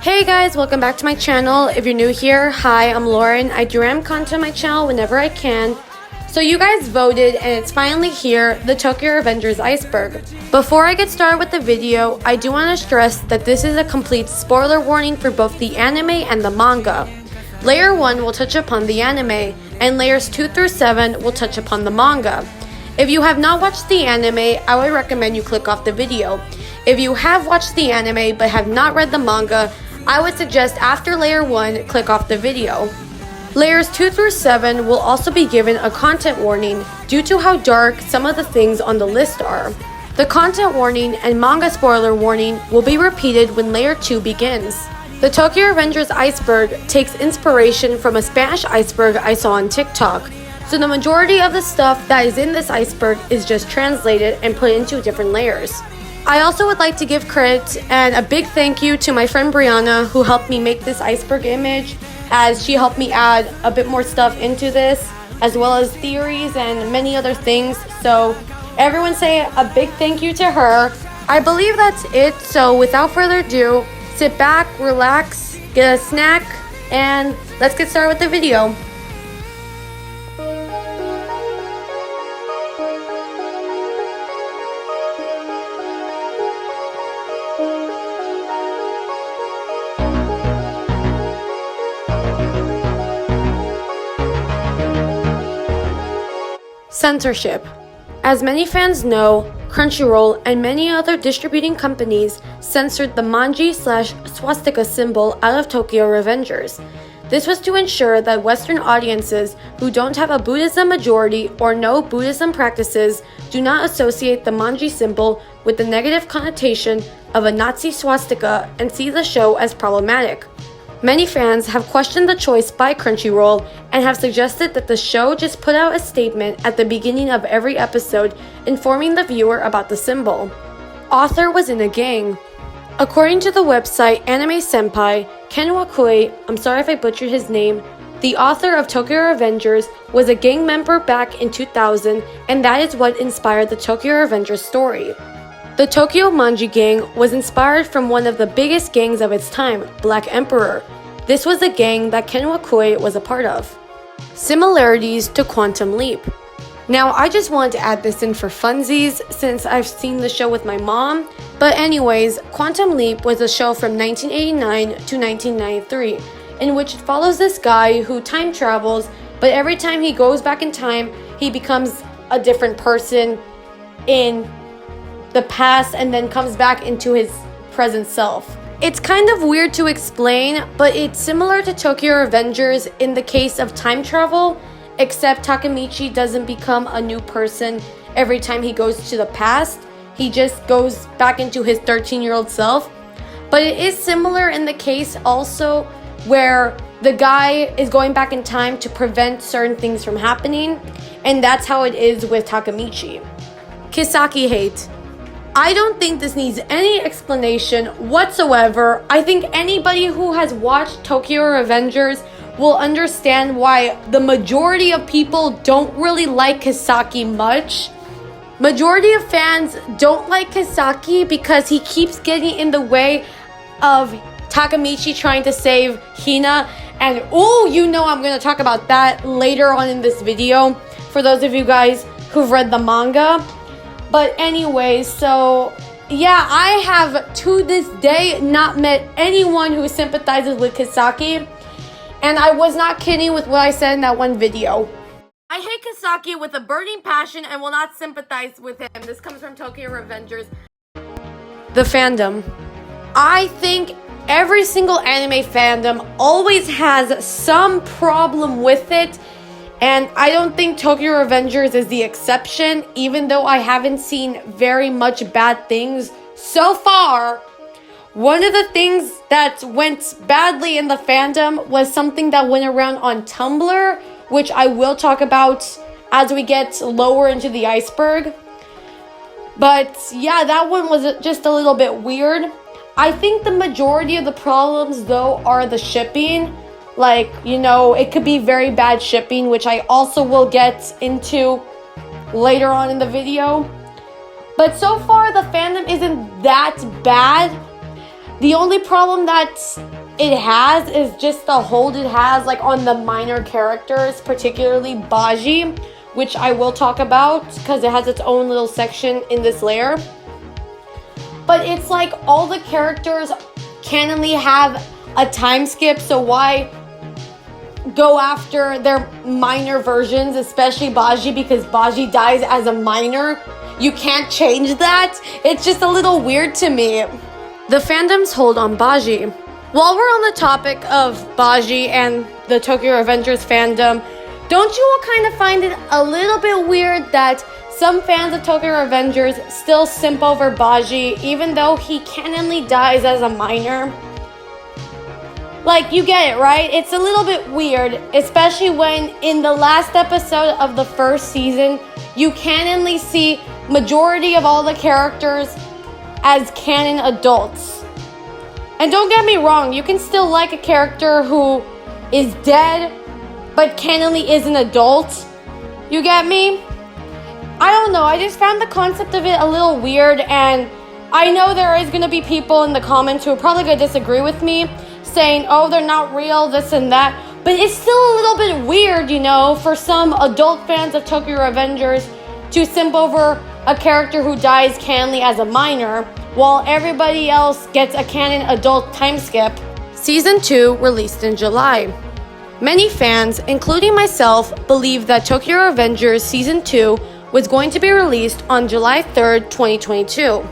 Hey guys, welcome back to my channel. If you're new here, hi, I'm Lauren. I do ram content on my channel whenever I can. So you guys voted and it's finally here, the Tokyo Revengers Iceberg. Before I get started with the video, I do want to stress that this is a complete spoiler warning for both the anime and the manga. Layer 1 will touch upon the anime, and layers 2 through 7 will touch upon the manga. If you have not watched the anime, I would recommend you click off the video. If you have watched the anime but have not read the manga, I would suggest after layer 1, click off the video. Layers 2 through 7 will also be given a content warning due to how dark some of the things on the list are. The content warning and manga spoiler warning will be repeated when layer 2 begins. The Tokyo Revengers Iceberg takes inspiration from a Spanish iceberg I saw on TikTok, so the majority of the stuff that is in this iceberg is just translated and put into different layers. I also would like to give credit and a big thank you to my friend Brianna who helped me make this iceberg image, as she helped me add a bit more stuff into this, as well as theories and many other things. So everyone say a big thank you to her. I believe that's it, so without further ado, sit back, relax, get a snack, and let's get started with the video. Censorship. As many fans know, Crunchyroll and many other distributing companies censored the manji/swastika symbol out of Tokyo Revengers. This was to ensure that Western audiences who don't have a Buddhism majority or know Buddhism practices do not associate the manji symbol with the negative connotation of a Nazi swastika and see the show as problematic. Many fans have questioned the choice by Crunchyroll and have suggested that the show just put out a statement at the beginning of every episode informing the viewer about the symbol. Author was in a gang. According to the website Anime Senpai, Ken Wakui, I'm sorry if I butchered his name, the author of Tokyo Revengers was a gang member back in 2000, and that is what inspired the Tokyo Revengers story. The Tokyo Manji Gang was inspired from one of the biggest gangs of its time, Black Emperor. This was a gang that Ken Wakui was a part of. Similarities to Quantum Leap. Now, I just wanted to add this in for funsies since I've seen the show with my mom. But anyways, Quantum Leap was a show from 1989 to 1993 in which it follows this guy who time travels, but every time he goes back in time, he becomes a different person in the past and then comes back into his present self. It's kind of weird to explain, but it's similar to Tokyo Revengers in the case of time travel, except Takemichi doesn't become a new person every time he goes to the past. He just goes back into his 13-year-old self. But it is similar in the case also where the guy is going back in time to prevent certain things from happening, and that's how it is with Takemichi. Kisaki hate. I don't think this needs any explanation whatsoever. I think anybody who has watched Tokyo Revengers will understand why the majority of people don't really like Kisaki much. Majority of fans don't like Kisaki because he keeps getting in the way of Takemichi trying to save Hina. And I'm going to talk about that later on in this video for those of you guys who've read the manga. But anyways, so yeah, I have to this day not met anyone who sympathizes with Kisaki. And I was not kidding with what I said in that one video. I hate Kisaki with a burning passion and will not sympathize with him. This comes from Tokyo Revengers. The fandom. I think every single anime fandom always has some problem with it. And I don't think Tokyo Revengers is the exception, even though I haven't seen very much bad things so far. One of the things that went badly in the fandom was something that went around on Tumblr, which I will talk about as we get lower into the iceberg. But yeah, that one was just a little bit weird. I think the majority of the problems, though, are the shipping. Like, it could be very bad shipping, which I also will get into later on in the video. But so far, the fandom isn't that bad. The only problem that it has is just the hold it has like on the minor characters, particularly Baji, which I will talk about because it has its own little section in this layer. But it's like all the characters canonly have a time skip, so why go after their minor versions, especially Baji, because Baji dies as a minor? You can't change that. It's just a little weird to me. The fandom's hold on Baji. While we're on the topic of Baji and the Tokyo Revengers fandom, don't you all kind of find it a little bit weird that some fans of Tokyo Revengers still simp over Baji even though he canonly dies as a minor? Like, you get it, right? It's a little bit weird, especially when in the last episode of the first season, you canonly see majority of all the characters as canon adults. And don't get me wrong, you can still like a character who is dead, but canonly is an adult. You get me? I don't know, I just found the concept of it a little weird, and I know there is going to be people in the comments who are probably going to disagree with me, saying, oh, they're not real, this and that. But it's still a little bit weird, you know, for some adult fans of Tokyo Revengers to simp over a character who dies canonly as a minor, while everybody else gets a canon adult time skip. Season 2 released in July. Many fans, including myself, believe that Tokyo Revengers Season 2 was going to be released on July 3rd, 2022.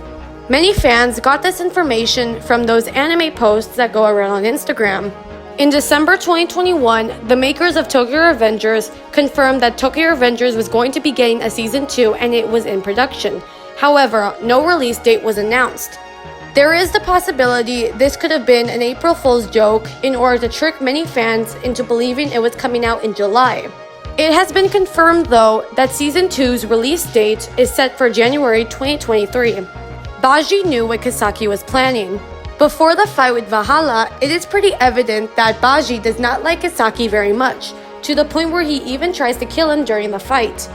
Many fans got this information from those anime posts that go around on Instagram. In December 2021, the makers of Tokyo Revengers confirmed that Tokyo Revengers was going to be getting a Season 2 and it was in production. However, no release date was announced. There is the possibility this could have been an April Fool's joke in order to trick many fans into believing it was coming out in July. It has been confirmed, though, that Season 2's release date is set for January 2023. Baji knew what Kisaki was planning. Before the fight with Valhalla, it is pretty evident that Baji does not like Kisaki very much, to the point where he even tries to kill him during the fight.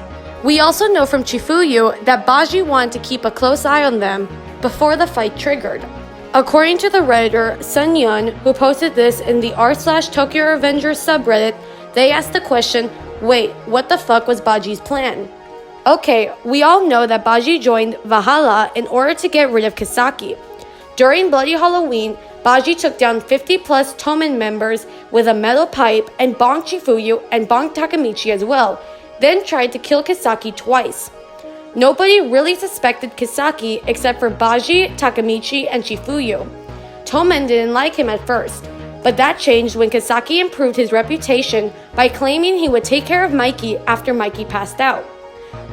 We also know from Chifuyu that Baji wanted to keep a close eye on them before the fight triggered. According to the Redditor Sun Yun, who posted this in the r/Tokyo Revengers subreddit, they asked the question, wait, what the fuck was Baji's plan? Okay, we all know that Baji joined Valhalla in order to get rid of Kisaki. During Bloody Halloween, Baji took down 50 plus Tomen members with a metal pipe and bonked Chifuyu and bonked Takemichi as well, then tried to kill Kisaki twice. Nobody really suspected Kisaki except for Baji, Takemichi, and Chifuyu. Tomen didn't like him at first, but that changed when Kisaki improved his reputation by claiming he would take care of Mikey after Mikey passed out.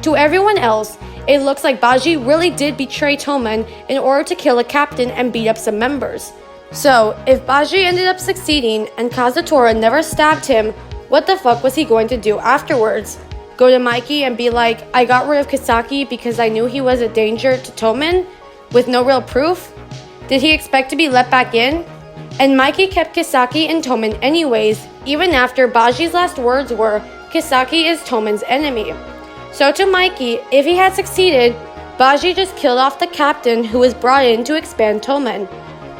To everyone else, it looks like Baji really did betray Tomen in order to kill a captain and beat up some members. So, if Baji ended up succeeding and Kazutora never stabbed him, what the fuck was he going to do afterwards? Go to Mikey and be like, I got rid of Kisaki because I knew he was a danger to Tomen, with no real proof? Did he expect to be let back in? And Mikey kept Kisaki and Tomen anyways, even after Baji's last words were, Kisaki is Tomen's enemy. So to Mikey, if he had succeeded, Baji just killed off the captain who was brought in to expand Tomen.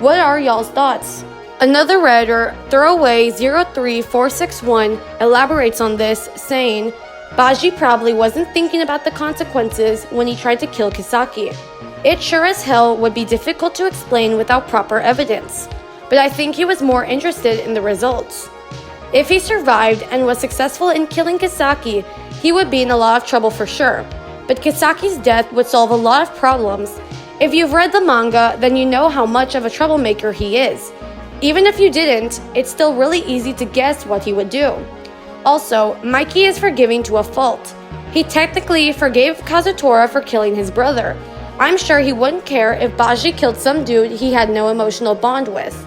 What are y'all's thoughts? Another Redditor, Throwaway03461, elaborates on this, saying, Baji probably wasn't thinking about the consequences when he tried to kill Kisaki. It sure as hell would be difficult to explain without proper evidence, but I think he was more interested in the results. If he survived and was successful in killing Kisaki, he would be in a lot of trouble for sure, but Kisaki's death would solve a lot of problems. If you've read the manga, then you know how much of a troublemaker he is. Even if you didn't, it's still really easy to guess what he would do. Also, Mikey is forgiving to a fault. He technically forgave Kazutora for killing his brother. I'm sure he wouldn't care if Baji killed some dude he had no emotional bond with.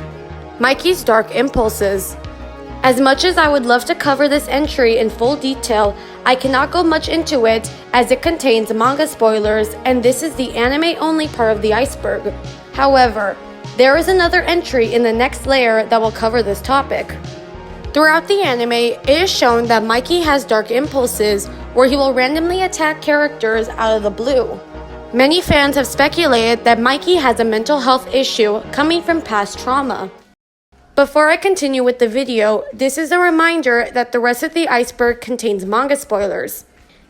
Mikey's dark impulses. As much as I would love to cover this entry in full detail, I cannot go much into it as it contains manga spoilers and this is the anime-only part of the iceberg. However, there is another entry in the next layer that will cover this topic. Throughout the anime, it is shown that Mikey has dark impulses where he will randomly attack characters out of the blue. Many fans have speculated that Mikey has a mental health issue coming from past trauma. Before I continue with the video, this is a reminder that the rest of the iceberg contains manga spoilers.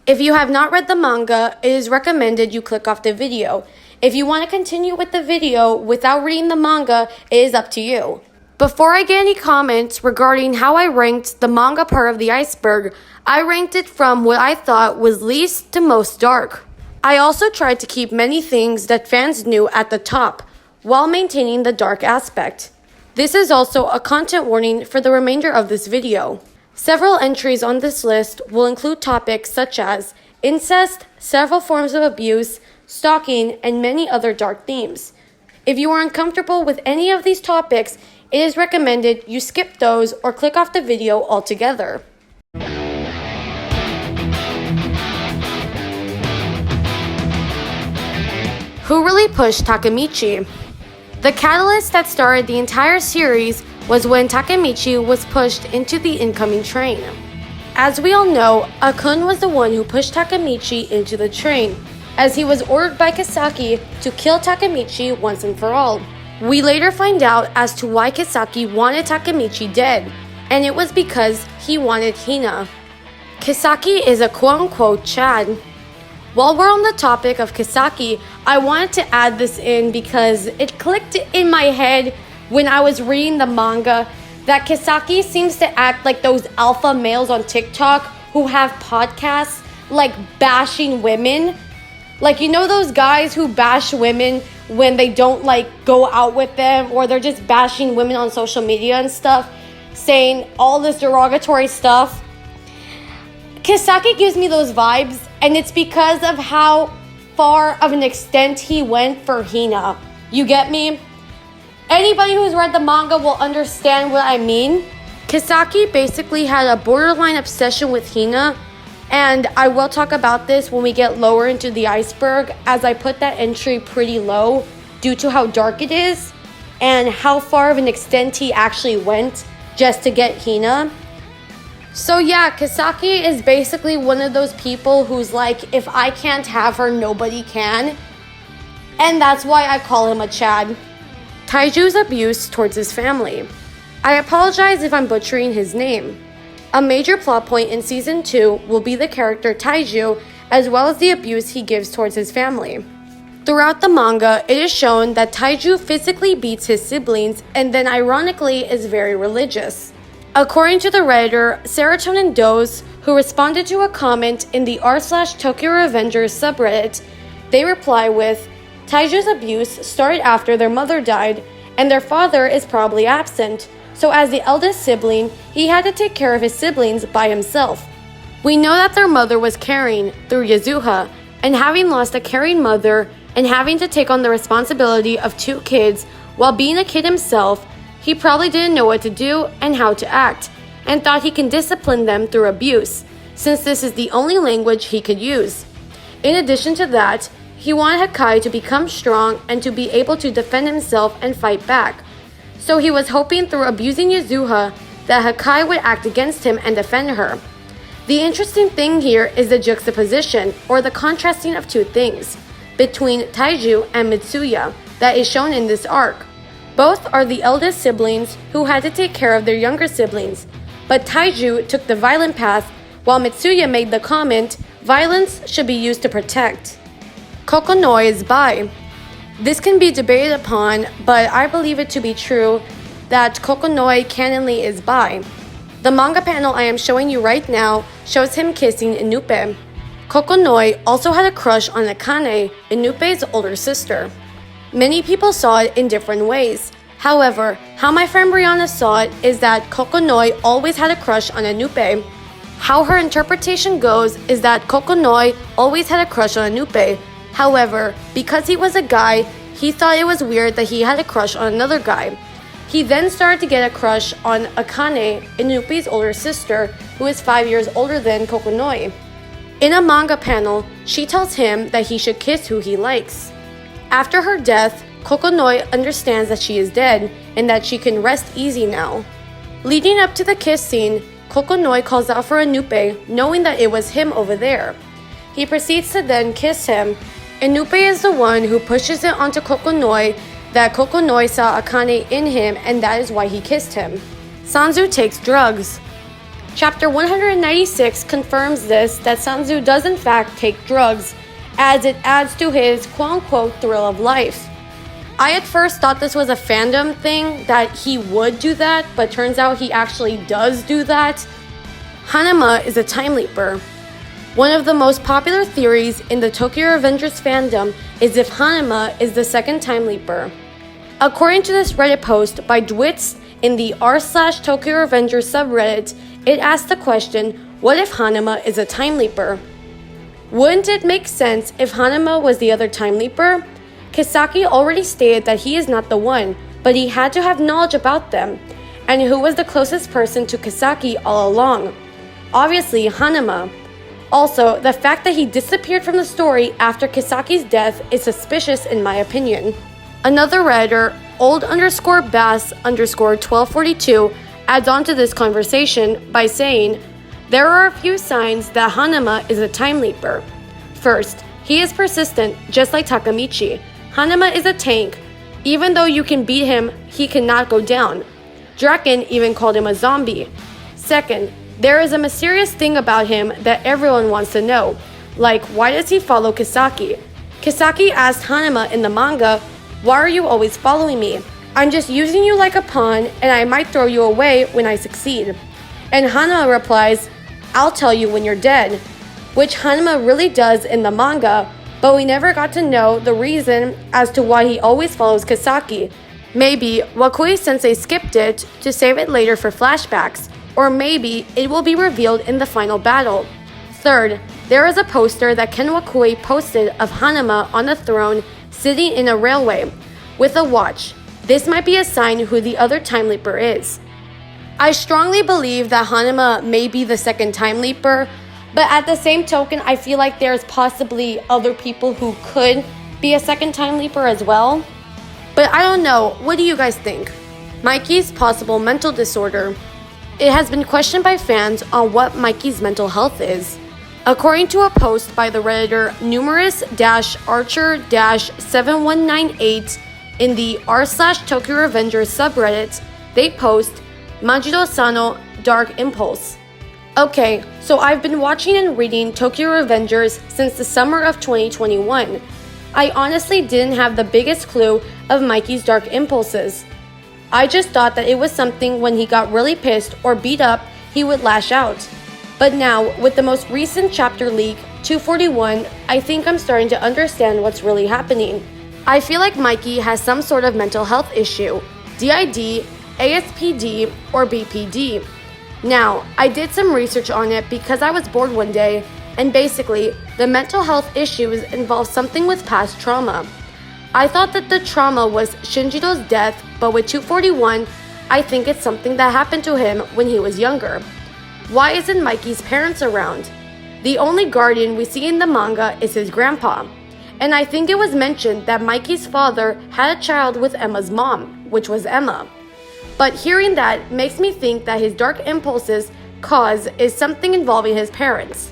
If you have not read the manga, it is recommended you click off the video. If you want to continue with the video without reading the manga, it is up to you. Before I get any comments regarding how I ranked the manga part of the iceberg, I ranked it from what I thought was least to most dark. I also tried to keep many things that fans knew at the top, while maintaining the dark aspect. This is also a content warning for the remainder of this video. Several entries on this list will include topics such as incest, several forms of abuse, stalking, and many other dark themes. If you are uncomfortable with any of these topics, it is recommended you skip those or click off the video altogether. Who really pushed Takemichi? The catalyst that started the entire series was when Takemichi was pushed into the incoming train. As we all know, Akun was the one who pushed Takemichi into the train, as he was ordered by Kisaki to kill Takemichi once and for all. We later find out as to why Kisaki wanted Takemichi dead, and it was because he wanted Hina. Kisaki is a quote-unquote Chad. While we're on the topic of Kisaki, I wanted to add this in because it clicked in my head when I was reading the manga that Kisaki seems to act like those alpha males on TikTok who have podcasts like bashing women. Like, you know those guys who bash women when they don't like go out with them, or they're just bashing women on social media and stuff, saying all this derogatory stuff? Kisaki gives me those vibes, and it's because of how far of an extent he went for Hina. You get me? Anybody who's read the manga will understand what I mean. Kisaki basically had a borderline obsession with Hina, and I will talk about this when we get lower into the iceberg, as I put that entry pretty low due to how dark it is and how far of an extent he actually went just to get Hina. So yeah, Kisaki is basically one of those people who's like, if I can't have her, nobody can. And that's why I call him a Chad. Taiju's abuse towards his family. I apologize if I'm butchering his name. A major plot point in Season 2 will be the character Taiju, as well as the abuse he gives towards his family. Throughout the manga, it is shown that Taiju physically beats his siblings and then ironically is very religious. According to the Redditor, Serotonin Dose, who responded to a comment in the r/Tokyo Revengers subreddit, they reply with, Taiju's abuse started after their mother died, and their father is probably absent, so as the eldest sibling, he had to take care of his siblings by himself. We know that their mother was caring through Yazuha, and having lost a caring mother and having to take on the responsibility of 2 kids while being a kid himself, he probably didn't know what to do and how to act, and thought he can discipline them through abuse, since this is the only language he could use. In addition to that, he wanted Hakai to become strong and to be able to defend himself and fight back. So he was hoping through abusing Yazuha that Hakai would act against him and defend her. The interesting thing here is the juxtaposition, or the contrasting of 2 things, between Taiju and Mitsuya that is shown in this arc. Both are the eldest siblings who had to take care of their younger siblings, but Taiju took the violent path while Mitsuya made the comment, violence should be used to protect. Kokonoi is bi. This can be debated upon, but I believe it to be true that Kokonoi canonly is bi. The manga panel I am showing you right now shows him kissing Inupe. Kokonoi also had a crush on Akane, Inupe's older sister. Many people saw it in different ways. However, how my friend Brianna saw it is that Kokonoi always had a crush on Inupe. How her interpretation goes is that Kokonoi always had a crush on Inupe. However, because he was a guy, he thought it was weird that he had a crush on another guy. He then started to get a crush on Akane, Inupe's older sister, who is 5 years older than Kokonoi. In a manga panel, she tells him that he should kiss who he likes. After her death, Kokonoi understands that she is dead and that she can rest easy now. Leading up to the kiss scene, Kokonoi calls out for Inupe, knowing that it was him over there. He proceeds to then kiss him, Inupe is the one who pushes it onto Kokonoi that Kokonoi saw Akane in him and that is why he kissed him. Sanzu takes drugs. Chapter 196 confirms this, that Sanzu does in fact take drugs, as it adds to his quote-unquote thrill of life. I at first thought this was a fandom thing, that he would do that, but turns out he actually does do that. Hanama is a time leaper. One of the most popular theories in the Tokyo Revengers fandom is if Hanama is the second time leaper. According to this Reddit post by Dwitz in the r/Tokyo Revengers subreddit, it asked the question, what if Hanama is a time leaper? Wouldn't it make sense if Hanama was the other time leaper? Kisaki already stated that he is not the one, but he had to have knowledge about them. And who was the closest person to Kisaki all along? Obviously, Hanama. Also, the fact that he disappeared from the story after Kisaki's death is suspicious in my opinion. Another Redditor, old_bass_1242, adds on to this conversation by saying, there are a few signs that Hanama is a time leaper. First, he is persistent, just like Takamichi. Hanama is a tank. Even though you can beat him, he cannot go down. Draken even called him a zombie. Second, there is a mysterious thing about him that everyone wants to know. Like, why does he follow Kisaki? Kisaki asked Hanama in the manga, why are you always following me? I'm just using you like a pawn and I might throw you away when I succeed. And Hanama replies, I'll tell you when you're dead. Which Hanama really does in the manga, but we never got to know the reason as to why he always follows Kisaki. Maybe Wakui-sensei skipped it to save it later for flashbacks, or maybe it will be revealed in the final battle. Third, there is a poster that Ken Wakui posted of Hanama on the throne sitting in a railway with a watch. This might be a sign who the other time leaper is. I strongly believe that Hanama may be the second time leaper, but at the same token, I feel like there's possibly other people who could be a second time leaper as well. But I don't know, what do you guys think? Mikey's possible mental disorder. It has been questioned by fans on what Mikey's mental health is. According to a post by the Redditor numerous-archer-7198 in the r/Tokyo Revengers subreddit, they post, Majido Sano, Dark Impulse. Okay, so I've been watching and reading Tokyo Revengers since the summer of 2021. I honestly didn't have the biggest clue of Mikey's dark impulses. I just thought that it was something when he got really pissed or beat up, he would lash out. But now, with the most recent chapter leak, 241, I think I'm starting to understand what's really happening. I feel like Mikey has some sort of mental health issue, DID, ASPD, or BPD. Now, I did some research on it because I was bored one day, and basically, the mental health issues involve something with past trauma. I thought that the trauma was Shinjiro's death, but with 241, I think it's something that happened to him when he was younger. Why isn't Mikey's parents around? The only guardian we see in the manga is his grandpa. And I think it was mentioned that Mikey's father had a child with Emma's mom, which was Emma. But hearing that makes me think that his dark impulses cause is something involving his parents.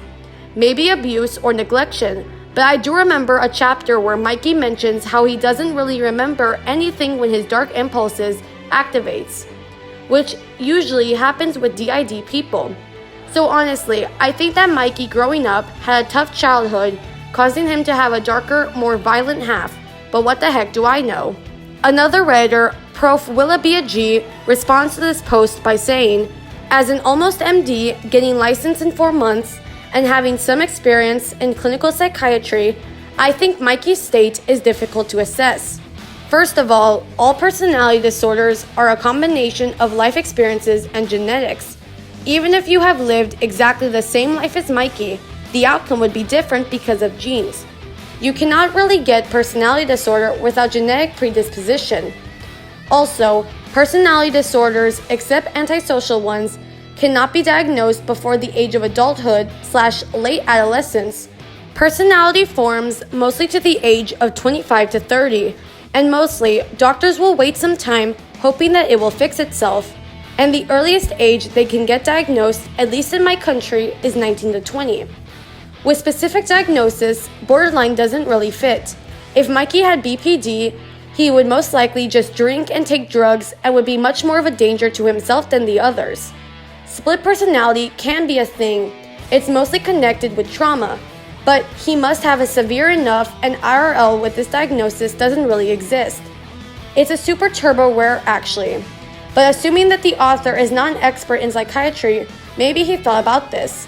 Maybe abuse or neglection, but I do remember a chapter where Mikey mentions how he doesn't really remember anything when his dark impulses activates, which usually happens with DID people. So honestly, I think that Mikey growing up had a tough childhood, causing him to have a darker, more violent half, but what the heck do I know? Another Redditor, Prof. Willoughby G, responds to this post by saying, as an almost MD, getting licensed in 4 months, and having some experience in clinical psychiatry, I think Mikey's state is difficult to assess. First of all personality disorders are a combination of life experiences and genetics. Even if you have lived exactly the same life as Mikey, the outcome would be different because of genes. You cannot really get personality disorder without genetic predisposition. Also, personality disorders, except antisocial ones, cannot be diagnosed before the age of adulthood/late adolescence. Personality forms mostly to the age of 25 to 30, and mostly doctors will wait some time hoping that it will fix itself. And the earliest age they can get diagnosed, at least in my country, is 19 to 20. With specific diagnosis, borderline doesn't really fit. If Mikey had BPD, he would most likely just drink and take drugs and would be much more of a danger to himself than the others. Split personality can be a thing. It's mostly connected with trauma, but he must have a severe enough, and IRL with this diagnosis doesn't really exist. It's a super turbo rare actually. But assuming that the author is not an expert in psychiatry, maybe he thought about this.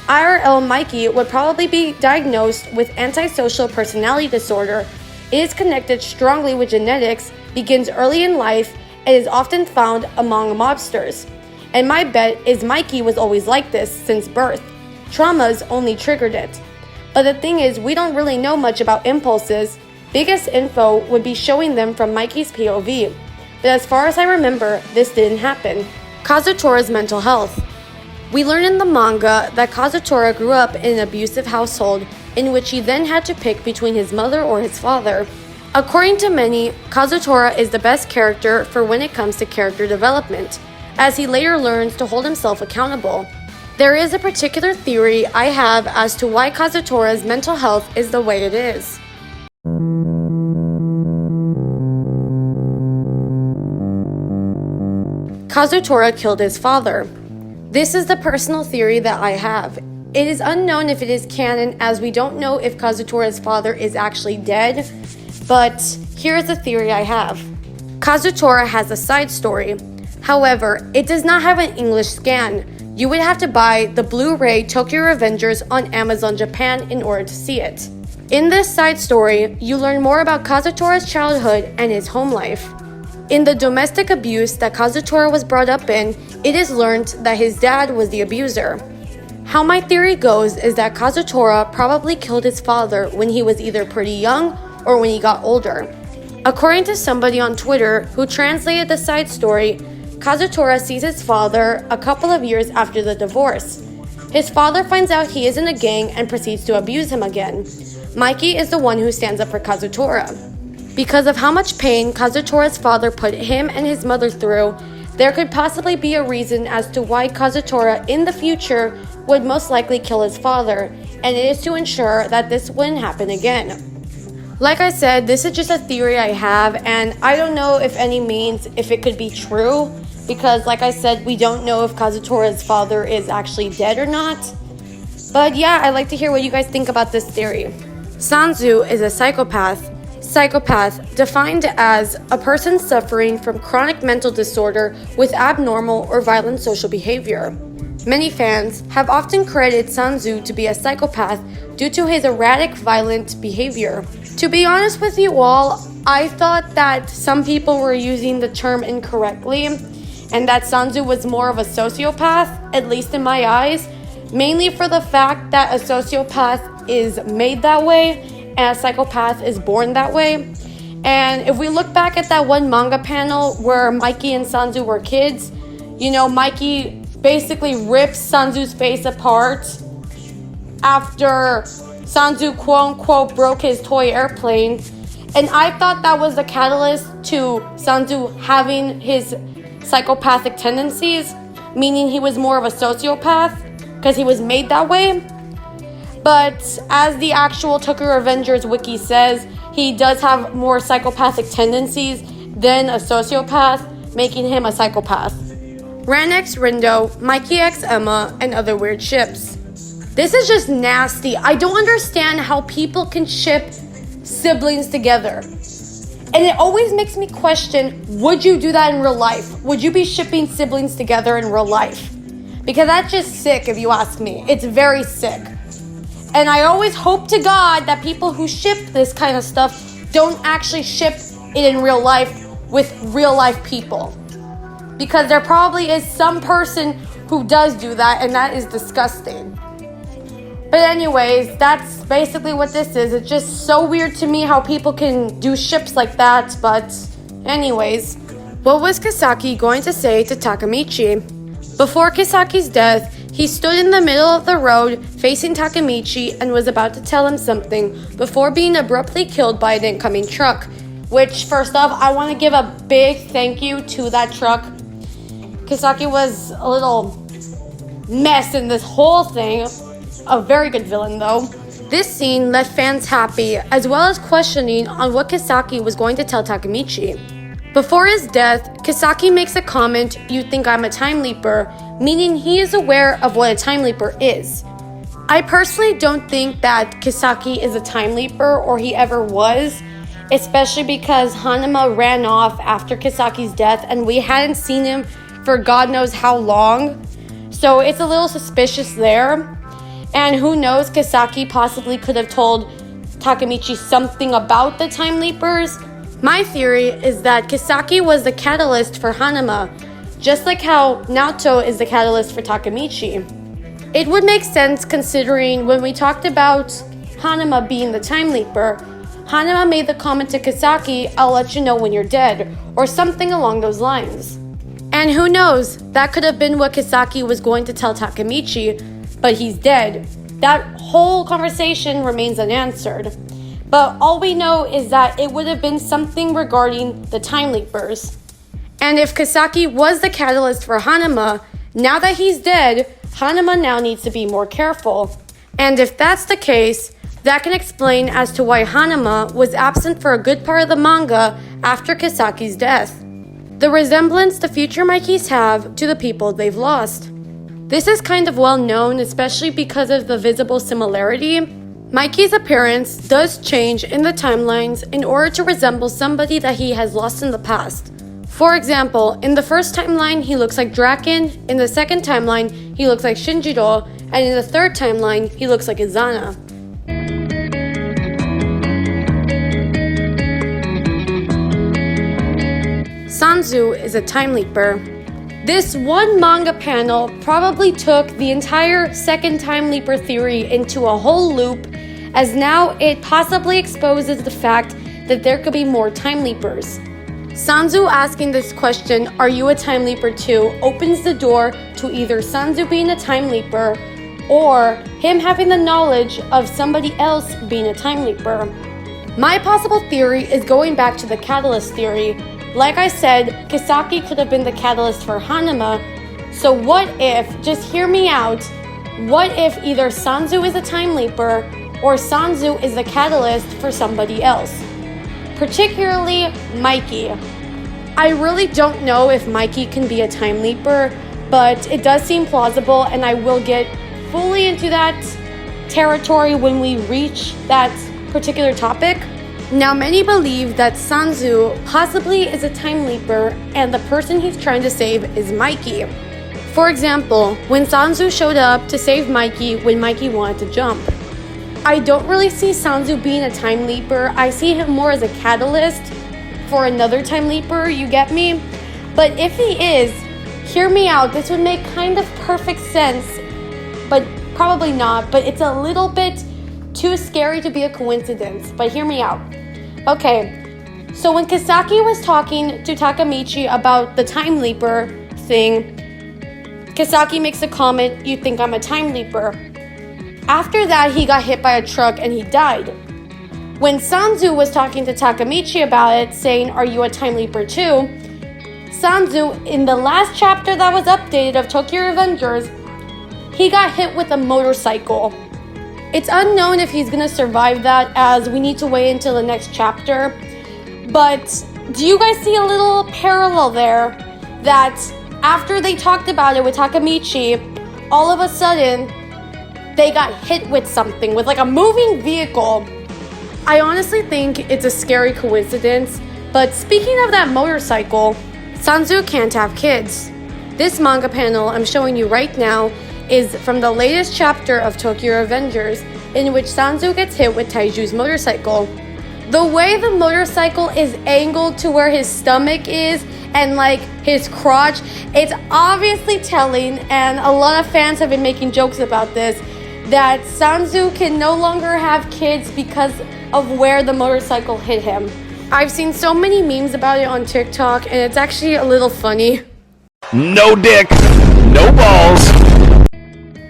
IRL Mikey would probably be diagnosed with antisocial personality disorder. It is connected strongly with genetics, begins early in life, and is often found among mobsters. And my bet is Mikey was always like this since birth. Traumas only triggered it. But the thing is, we don't really know much about impulses. Biggest info would be showing them from Mikey's POV. But as far as I remember, this didn't happen. Kazutora's mental health. We learn in the manga that Kazutora grew up in an abusive household in which he then had to pick between his mother or his father. According to many, Kazutora is the best character for when it comes to character development, as he later learns to hold himself accountable. There is a particular theory I have as to why Kazutora's mental health is the way it is. Kazutora killed his father. This is the personal theory that I have. It is unknown if it is canon, as we don't know if Kazutora's father is actually dead, but here is the theory I have. Kazutora has a side story. However, it does not have an English scan. You would have to buy the Blu-ray Tokyo Revengers on Amazon Japan in order to see it. In this side story, you learn more about Kazutora's childhood and his home life. In the domestic abuse that Kazutora was brought up in, it is learned that his dad was the abuser. How my theory goes is that Kazutora probably killed his father when he was either pretty young or when he got older. According to somebody on Twitter who translated the side story, Kazutora sees his father a couple of years after the divorce. His father finds out he is in a gang and proceeds to abuse him again. Mikey is the one who stands up for Kazutora. Because of how much pain Kazutora's father put him and his mother through, there could possibly be a reason as to why Kazutora in the future would most likely kill his father, and it is to ensure that this wouldn't happen again. Like I said, this is just a theory I have, and I don't know if any means if it could be true, because like I said, we don't know if Kazutora's father is actually dead or not. But yeah, I'd like to hear what you guys think about this theory. Sanzu is a psychopath. Psychopath, defined as a person suffering from chronic mental disorder with abnormal or violent social behavior. Many fans have often credited Sanzu to be a psychopath due to his erratic, violent behavior. To be honest with you all, I thought that some people were using the term incorrectly, and that Sanzu was more of a sociopath, at least in my eyes, mainly for the fact that a sociopath is made that way, and a psychopath is born that way. And if we look back at that one manga panel where Mikey and Sanzu were kids, you know, Mikey basically rips Sanzu's face apart after Sanzu quote-unquote broke his toy airplane. And I thought that was the catalyst to Sanzu having his psychopathic tendencies, meaning he was more of a sociopath because he was made that way. But as the actual Tokyo Revengers wiki says, he does have more psychopathic tendencies than a sociopath, making him a psychopath. Ran X Rindo, Mikey X Emma, and other weird ships. This is just nasty. I don't understand how people can ship siblings together. And it always makes me question, would you do that in real life? Would you be shipping siblings together in real life? Because that's just sick if you ask me. It's very sick. And I always hope to God that people who ship this kind of stuff don't actually ship it in real life with real life people. Because there probably is some person who does do that, and that is disgusting. But anyways, that's basically what this is. It's just so weird to me how people can do ships like that, but anyways. What was Kisaki going to say to Takemichi? Before Kisaki's death, he stood in the middle of the road facing Takemichi and was about to tell him something before being abruptly killed by an incoming truck. Which, first off, I want to give a big thank you to that truck. Kisaki was a little mess in this whole thing. a very good villain though. This scene left fans happy, as well as questioning on what Kisaki was going to tell Takemichi. Before his death, Kisaki makes a comment, "You think I'm a time leaper," meaning he is aware of what a time leaper is. I personally don't think that Kisaki is a time leaper or he ever was, especially because Hanama ran off after Kisaki's death and we hadn't seen him for God knows how long. So it's a little suspicious there. And who knows, Kisaki possibly could have told Takemichi something about the time leapers. My theory is that Kisaki was the catalyst for Hanama, just like how Naoto is the catalyst for Takemichi. It would make sense considering when we talked about Hanama being the time leaper, Hanama made the comment to Kisaki, "I'll let you know when you're dead," or something along those lines. And who knows, that could have been what Kisaki was going to tell Takemichi, but he's dead. That whole conversation remains unanswered. But all we know is that it would have been something regarding the time leapers. And if Kisaki was the catalyst for Hanama, now that he's dead, Hanama now needs to be more careful. And if that's the case, that can explain as to why Hanama was absent for a good part of the manga after Kisaki's death. The resemblance the future Mikeys have to the people they've lost. This is kind of well known, especially because of the visible similarity. Mikey's appearance does change in the timelines in order to resemble somebody that he has lost in the past. For example, in the first timeline, he looks like Draken, in the second timeline, he looks like Shinjiro, and in the third timeline, he looks like Izana. Sanzu is a time leaper. This one manga panel probably took the entire second time leaper theory into a whole loop, as now it possibly exposes the fact that there could be more time leapers. Sanzu asking this question, "Are you a time leaper too?" opens the door to either Sanzu being a time leaper or him having the knowledge of somebody else being a time leaper. My possible theory is going back to the catalyst theory. Like I said, Kisaki could have been the catalyst for Hanama. So what if, just hear me out, what if either Sanzu is a time leaper or Sanzu is the catalyst for somebody else? Particularly Mikey. I really don't know if Mikey can be a time leaper, but it does seem plausible, and I will get fully into that territory when we reach that particular topic. Now, many believe that Sanzu possibly is a time leaper, and the person he's trying to save is Mikey. For example, when Sanzu showed up to save Mikey when Mikey wanted to jump. I don't really see Sanzu being a time leaper. I see him more as a catalyst for another time leaper, you get me? But if he is, hear me out, this would make kind of perfect sense, but probably not, but it's a little bit too scary to be a coincidence, but hear me out. Okay, so when Kisaki was talking to Takemichi about the time leaper thing, Kisaki makes a comment, "You think I'm a time leaper." After that, he got hit by a truck and he died. When Sanzu was talking to Takemichi about it, saying, "Are you a time leaper too?" Sanzu, in the last chapter that was updated of Tokyo Revengers, he got hit with a motorcycle. It's unknown if he's gonna survive that, as we need to wait until the next chapter. But do you guys see a little parallel there? That after they talked about it with Takemichi, all of a sudden, they got hit with something, with like a moving vehicle. I honestly think it's a scary coincidence, but speaking of that motorcycle, Sanzu can't have kids. This manga panel I'm showing you right now is from the latest chapter of Tokyo Revengers, in which Sanzu gets hit with Taiju's motorcycle. The way the motorcycle is angled to where his stomach is and like his crotch, it's obviously telling, and a lot of fans have been making jokes about this, that Sanzu can no longer have kids because of where the motorcycle hit him. I've seen so many memes about it on TikTok, and it's actually a little funny. No dick, no balls.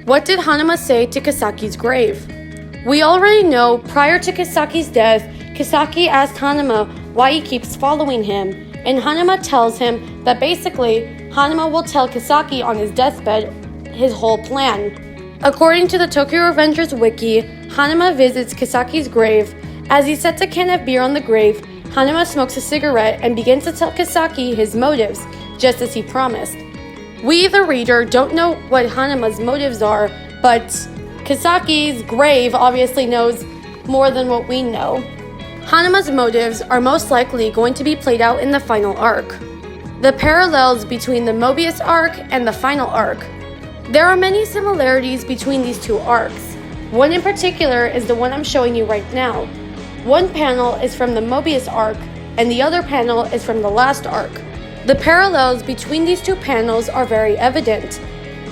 What did Hanama say to Kisaki's grave? We already know prior to Kisaki's death, Kisaki asked Hanama why he keeps following him, and Hanama tells him that basically Hanama will tell Kisaki on his deathbed his whole plan. According to the Tokyo Revengers wiki, Hanama visits Kisaki's grave. As he sets a can of beer on the grave, Hanama smokes a cigarette and begins to tell Kisaki his motives, just as he promised. We, the reader, don't know what Hanama's motives are, but Kisaki's grave obviously knows more than what we know. Hanama's motives are most likely going to be played out in the final arc. The parallels between the Mobius arc and the final arc. There are many similarities between these two arcs. One in particular is the one I'm showing you right now. One panel is from the Mobius arc, and the other panel is from the last arc. The parallels between these two panels are very evident.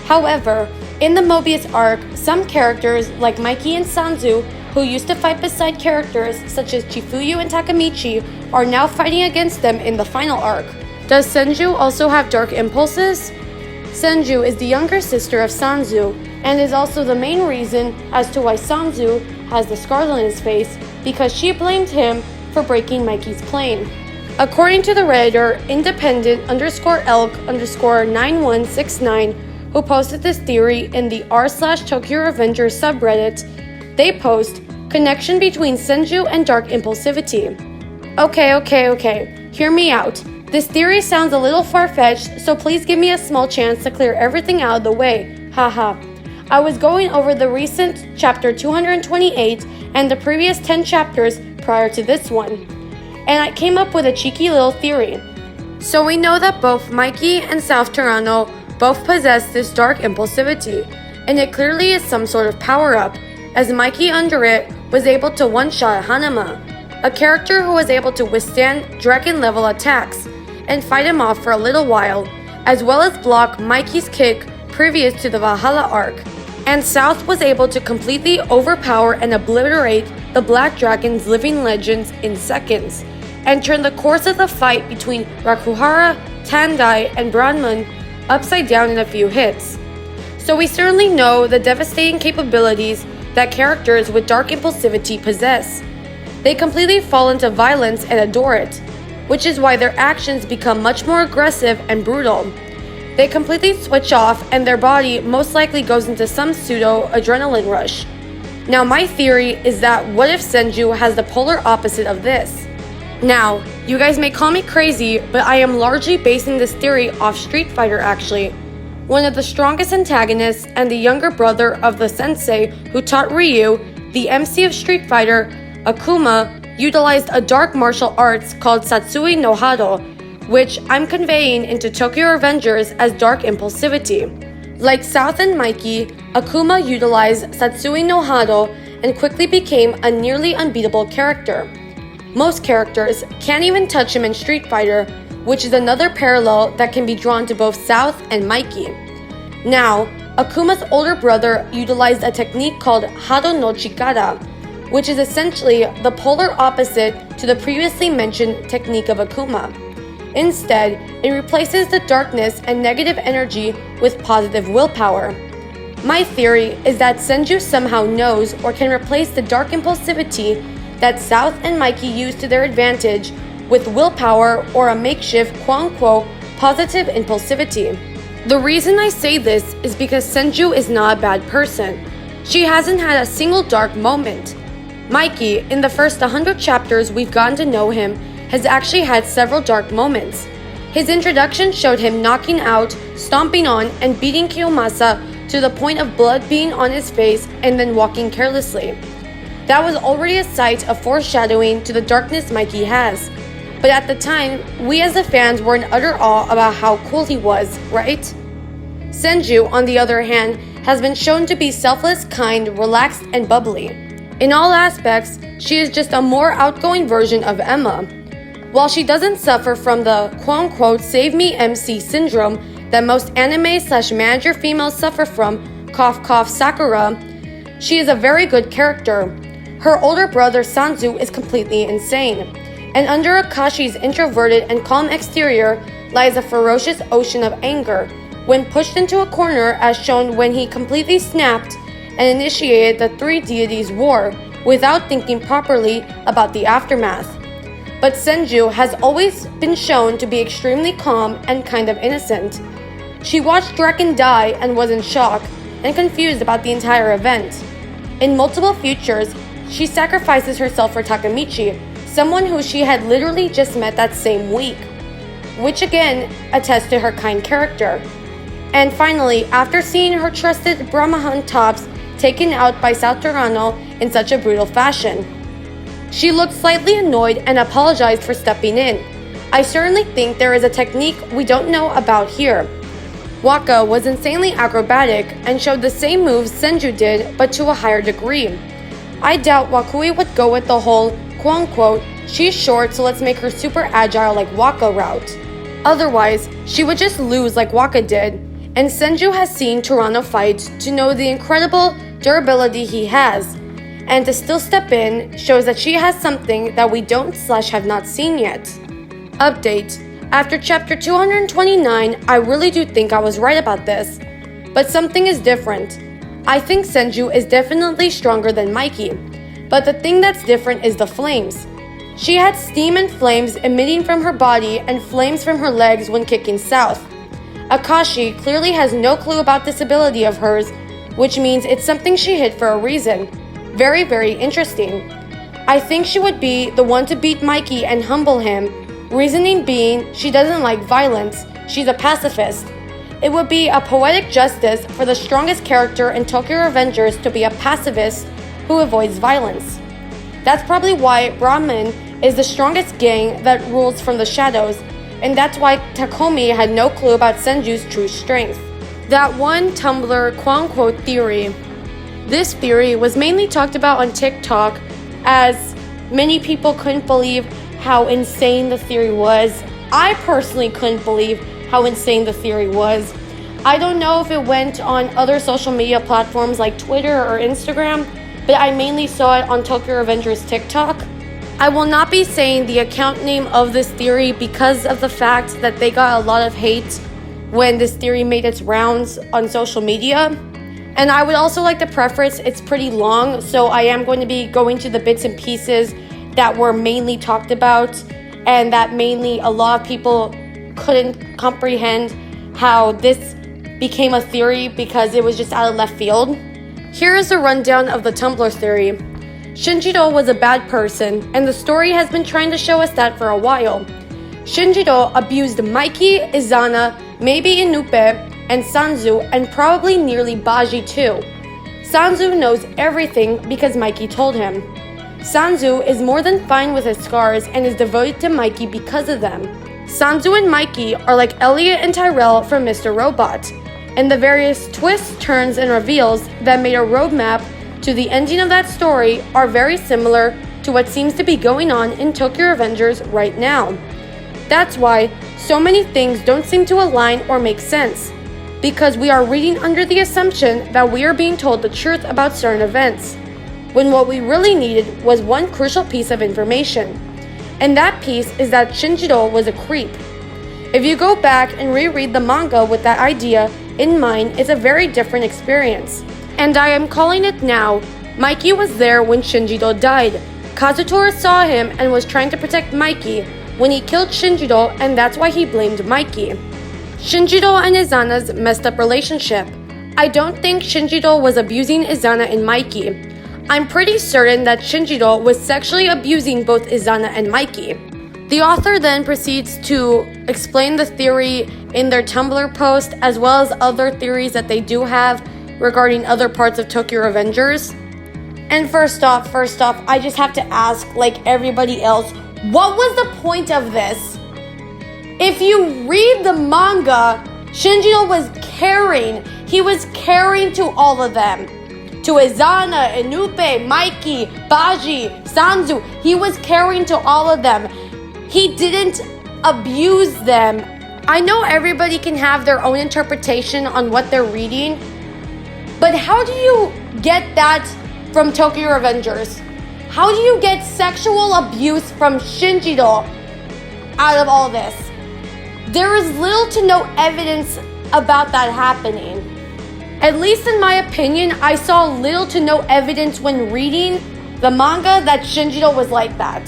However, in the Mobius arc, some characters like Mikey and Sanzu, who used to fight beside characters such as Chifuyu and Takamichi, are now fighting against them in the final arc. Does Senju also have dark impulses? Senju is the younger sister of Sanzu, and is also the main reason as to why Sanzu has the scars on his face, because she blamed him for breaking Mikey's plane. According to the Redditor independent_elk_9169, who posted this theory in the r/Tokyo Revengers subreddit, they post, connection between Senju and dark impulsivity. Okay, hear me out. This theory sounds a little far-fetched, so please give me a small chance to clear everything out of the way. Haha. I was going over the recent chapter 228 and the previous 10 chapters prior to this one, and I came up with a cheeky little theory. So we know that both Mikey and South Toronto both possess this dark impulsivity, and it clearly is some sort of power-up, as Mikey under it was able to one-shot Hanama, a character who was able to withstand dragon-level attacks and fight him off for a little while, as well as block Mikey's kick previous to the Valhalla arc. And South was able to completely overpower and obliterate the Black Dragon's living legends in seconds, and turn the course of the fight between Rakuhara, Tandai, and Branman upside down in a few hits. So we certainly know the devastating capabilities that characters with dark impulsivity possess. They completely fall into violence and adore it, which is why their actions become much more aggressive and brutal. They completely switch off and their body most likely goes into some pseudo-adrenaline rush. Now my theory is that what if Senju has the polar opposite of this? Now, you guys may call me crazy, but I am largely basing this theory off Street Fighter actually. One of the strongest antagonists and the younger brother of the sensei who taught Ryu, the MC of Street Fighter, Akuma, utilized a dark martial arts called Satsui no Hado, which I'm conveying into Tokyo Revengers as dark impulsivity. Like South and Mikey, Akuma utilized Satsui no Hado and quickly became a nearly unbeatable character. Most characters can't even touch him in Street Fighter, which is another parallel that can be drawn to both South and Mikey. Now, Akuma's older brother utilized a technique called Hado no Chikara, which is essentially the polar opposite to the previously mentioned technique of Akuma. Instead, it replaces the darkness and negative energy with positive willpower. My theory is that Senju somehow knows or can replace the dark impulsivity that South and Mikey use to their advantage with willpower or a makeshift quote-unquote positive impulsivity. The reason I say this is because Senju is not a bad person. She hasn't had a single dark moment. Mikey, in the first 100 chapters we've gotten to know him, has actually had several dark moments. His introduction showed him knocking out, stomping on, and beating Kiyomasa to the point of blood being on his face and then walking carelessly. That was already a sight of foreshadowing to the darkness Mikey has. But at the time, we as the fans were in utter awe about how cool he was, right? Senju, on the other hand, has been shown to be selfless, kind, relaxed, and bubbly. In all aspects, she is just a more outgoing version of Emma. While she doesn't suffer from the quote-unquote save me MC syndrome that most anime/manager females suffer from, cough cough Sakura, she is a very good character. Her older brother Sanzu is completely insane, and under Akashi's introverted and calm exterior lies a ferocious ocean of anger when pushed into a corner, as shown when he completely snapped and initiated the three deities' war without thinking properly about the aftermath. But Senju has always been shown to be extremely calm and kind of innocent. She watched Draken die and was in shock, and confused about the entire event. In multiple futures, she sacrifices herself for Takemichi, someone who she had literally just met that same week, which again attests to her kind character. And finally, after seeing her trusted Brahmahan tops taken out by Saturano in such a brutal fashion, she looked slightly annoyed and apologized for stepping in. I certainly think there is a technique we don't know about here. Waka was insanely acrobatic and showed the same moves Senju did, but to a higher degree. I doubt Wakui would go with the whole quote-unquote, she's short so let's make her super agile like Waka route. Otherwise, she would just lose like Waka did, and Senju has seen Toronto fight to know the incredible durability he has, and to still step in shows that she has something that we don't/have not seen yet. Update. After chapter 229, I really do think I was right about this, but something is different. I think Senju is definitely stronger than Mikey, but the thing that's different is the flames. She had steam and flames emitting from her body and flames from her legs when kicking south. Akashi clearly has no clue about this ability of hers, which means it's something she hid for a reason. Very, very interesting. I think she would be the one to beat Mikey and humble him, reasoning being she doesn't like violence, she's a pacifist. It would be a poetic justice for the strongest character in Tokyo Revengers to be a pacifist who avoids violence. That's probably why Brahman is the strongest gang that rules from the shadows, and that's why Takomi had no clue about Senju's true strength. That one Tumblr quote-unquote theory. This theory was mainly talked about on TIK TOK, as many people couldn't believe how insane the theory was. I personally couldn't believe how insane the theory was. I don't know if it went on other social media platforms like Twitter or Instagram, but I mainly saw it on Tokyo Revengers TikTok. I will not be saying the account name of this theory because of the fact that they got a lot of hate when this theory made its rounds on social media. And I would also like to preface, it's pretty long, so I am going to be going to the bits and pieces that were mainly talked about and that mainly a lot of people couldn't comprehend how this became a theory because it was just out of left field. Here is a rundown of the Tumblr theory. Shinjiro was a bad person, and the story has been trying to show us that for a while. Shinjiro abused Mikey, Izana, maybe Inupe, and Sanzu, and probably nearly Baji too. Sanzu knows everything because Mikey told him. Sanzu is more than fine with his scars and is devoted to Mikey because of them. Sanzu and Mikey are like Elliot and Tyrell from Mr. Robot, and the various twists, turns, and reveals that made a roadmap to the ending of that story are very similar to what seems to be going on in Tokyo Revengers right now. That's why so many things don't seem to align or make sense, because we are reading under the assumption that we are being told the truth about certain events, when what we really needed was one crucial piece of information, and that piece is that Shinjiro was a creep. If you go back and reread the manga with that idea in mind, it's a very different experience. And I am calling it now. Mikey was there when Shinjiro died. Kazutora saw him and was trying to protect Mikey when he killed Shinjiro, and that's why he blamed Mikey. Shinjiro and Izana's messed up relationship. I don't think Shinjiro was abusing Izana and Mikey. I'm pretty certain that Shinjiro was sexually abusing both Izana and Mikey. The author then proceeds to explain the theory in their Tumblr post, as well as other theories that they do have regarding other parts of Tokyo Revengers. And first off, I just have to ask, like everybody else, what was the point of this? If you read the manga, Shinjiro was caring. He was caring to all of them. To Izana, Inupe, Mikey, Baji, Sanzu. He was caring to all of them. He didn't abuse them. I know everybody can have their own interpretation on what they're reading, but how do you get that from Tokyo Revengers? How do you get sexual abuse from Shinjiro out of all this? There is little to no evidence about that happening. At least in my opinion, I saw little to no evidence when reading the manga that Shinjiro was like that.